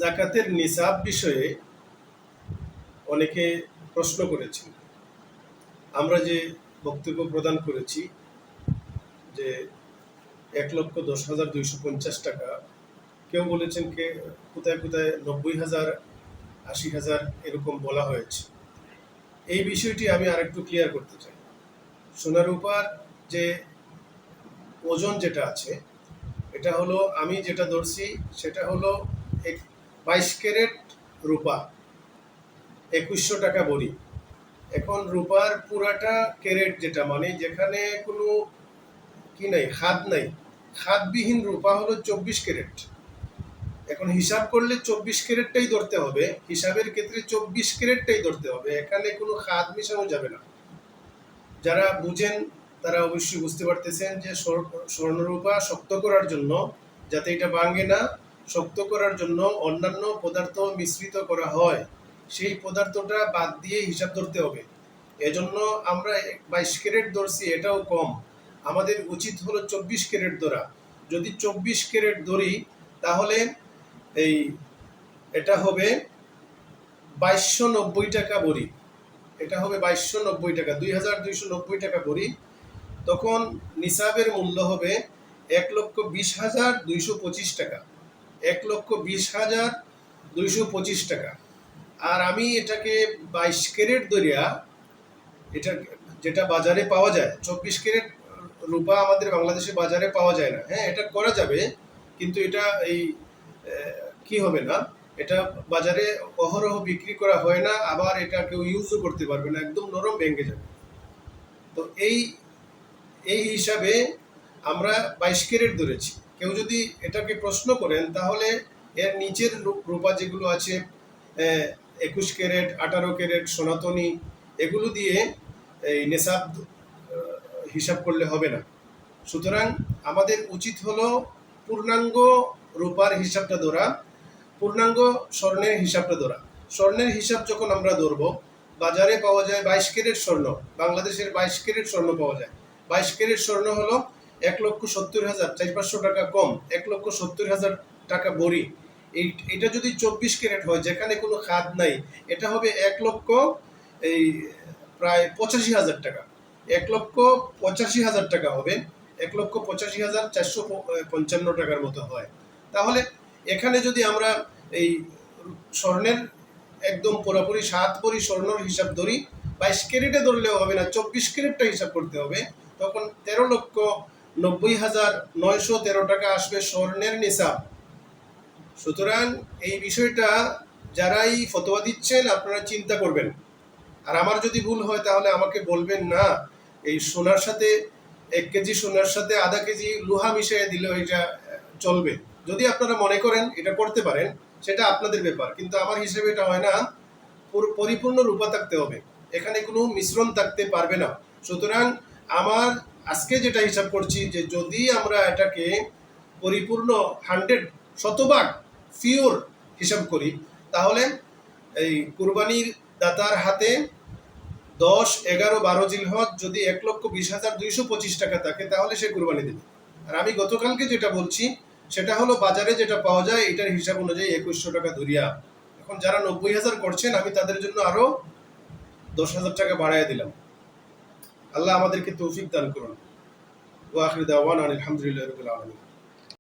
জাকাতের নিসাব বিষয়ে অনেকে প্রশ্ন করেছেন। আমরা যে বক্তব্য প্রদান করেছি যে ১,১০,২৫০ টাকা, কেউ বলেছেন কোথায় কোথায় ৯০,০০০, ৮০,০০০ এরকম বলা হয়েছে। এই বিষয়টি আমি আরেকটু ক্লিয়ার করতে চাই। সোনা রূপার যে ওজন যেটা আছে, এটা হলো, আমি যেটা ধরছি সেটা হলো ২২ ক্যারেট রূপা, ২১০০ টাকা ভরি। এখন রূপার পুরাটা ক্যারেট, যেটা মানে যেখানে কোনো কি নাই, খাদ নাই, খাদবিহীন রূপা হলো ২৪ ক্যারেট। এখন হিসাব করলে ২৪ ক্যারেটটাই ধরতে হবে, হিসাবের ক্ষেত্রে ২৪ ক্যারেটটাই ধরতে হবে, এখানে কোনো খাদ মিশানো যাবে না। যারা বুঝেন তারা অবশ্যই বুঝতে পারতেছেন যে স্বর্ণরূপা শক্ত করার জন্য, যাতে এটা ভাঙে না, শক্ত করার জন্য অন্যান্য পদার্থ মিশ্রিত করা হয়, সেই পদার্থটা বাদ দিয়ে হিসাব ধরতে হবে। এজন্য আমরা ২২ ক্যারেট ধরছি, এটাও কম। আমাদের উচিত হলো ২৪ ক্যারেট ধরা। যদি ২৪ ক্যারেট ধরি তাহলে এটা হবে ২২৯০ টাকা ভরি। এটা হবে ২২৯০ টাকা, ২,২৯০ টাকা ভরি। তখন নিসাবের মূল্য হবে ১,২০,২২৫ টাকা, ১,২০,২২৫ টাকা। আর আমি এটাকে ২২ ক্যারেট ধরিয়া, এটা যেটা বাজারে পাওয়া যায়, ২৪ ক্যারেট রূপা আমাদের বাংলাদেশে বাজারে পাওয়া যায় না। হ্যাঁ, এটা করা যাবে, কিন্তু এটা কি হবে না, এটা বাজারে অহরহ বিক্রি করা হয় না, আবার এটা কেউ ইউজও করতে পারবে না, একদম নরম ভেঙে যাবে। তো এই হিসাবে আমরা ২২ ক্যারেট ধরেছি। কেউ যদি এটাকে প্রশ্ন করেন তাহলে এর নিচের রূপা যেগুলো আছে, ২১ ক্যারেট, ১৮ ক্যারেট, সনাতনী, এগুলো দিয়ে এই নেশাব হিসাব করলে হবে না। সুতরাং আমাদের উচিত হলো পূর্ণাঙ্গ রূপার হিসাবটা ধরা, পূর্ণাঙ্গ স্বর্ণের হিসাবটা ধরা। স্বর্ণের হিসাব যখন আমরা ধরবো, বাজারে পাওয়া যায় ২২ ক্যারেট স্বর্ণ, বাংলাদেশের ২২ ক্যারেট স্বর্ণ পাওয়া যায়। ২২ ক্যারেট স্বর্ণ হলো ১,৭০,০০০, ৪-৫০০ টাকা কম, ১,৭০,০০০ টাকা ভরি। এটা যদি ২৪ ক্যারেট হয়, যেখানে কোনো খাদ নাই, এটা হবে ১,৮৫,০০০ টাকা, ১,৮৫,০০০ টাকা হবে, ১,৮৫,৪৫৫ টাকার মতো হয়। তাহলে এখানে যদি আমরা এই স্বর্ণের একদম পুরোপুরি ৭ ভরি স্বর্ণের হিসাব ধরি, ২২ ক্যারেটে ধরলেও হবে না, ২৪ ক্যারেটটা হিসাব করতে হবে। তখন ১৩,৯০,৯১৩ টাকা আসবে স্বর্ণের নিসাব। সুতরাং এই বিষয়টা যারাই ফতোয়া দিচ্ছেন আপনারা চিন্তা করবেন। আর আমার যদি ভুল হয় তাহলে আমাকে বলবেন না, এই সোনার সাথে ১ কেজি সোনার সাথে আধা কেজি লোহা মিশিয়ে দিলেও এটা চলবে। যদি আপনারা মনে করেন এটা করতে পারেন, সেটা আপনাদের ব্যাপার, কিন্তু আমার হিসেবে এটা হয় না। পরিপূর্ণ রূপা থাকতে হবে, এখানে কোনো মিশ্রণ থাকতে পারবে না। সুতরাং আমার আজকে যেটা হিসাব করছি, যে যদি আমরা এটাকে পরিপূর্ণ 100% পিওর হিসাব করি, তাহলে এই কুরবানির দাতার হাতে ১০, ১১, ১২ জিলহজ যদি ১,২০,২২৫ টাকা থাকে, তাহলে সে কুরবানি দেবে। আর আমি গতকালকে যেটা বলছি সেটা হলো বাজারে যেটা পাওয়া যায়, এটার হিসাব অনুযায়ী ২১০০ টাকা ধরিয়া। এখন যারা ৯০,০০০ করছেন, আমি তাদের জন্য আরো ১০,০০০ টাকা বাড়াইয়া দিলাম। আল্লাহ আমাদেরকে তৌফিক দান করুন। ওয়া আখিরু দাওয়ানা আলহামদুলিল্লাহি রাব্বিল আলামিন।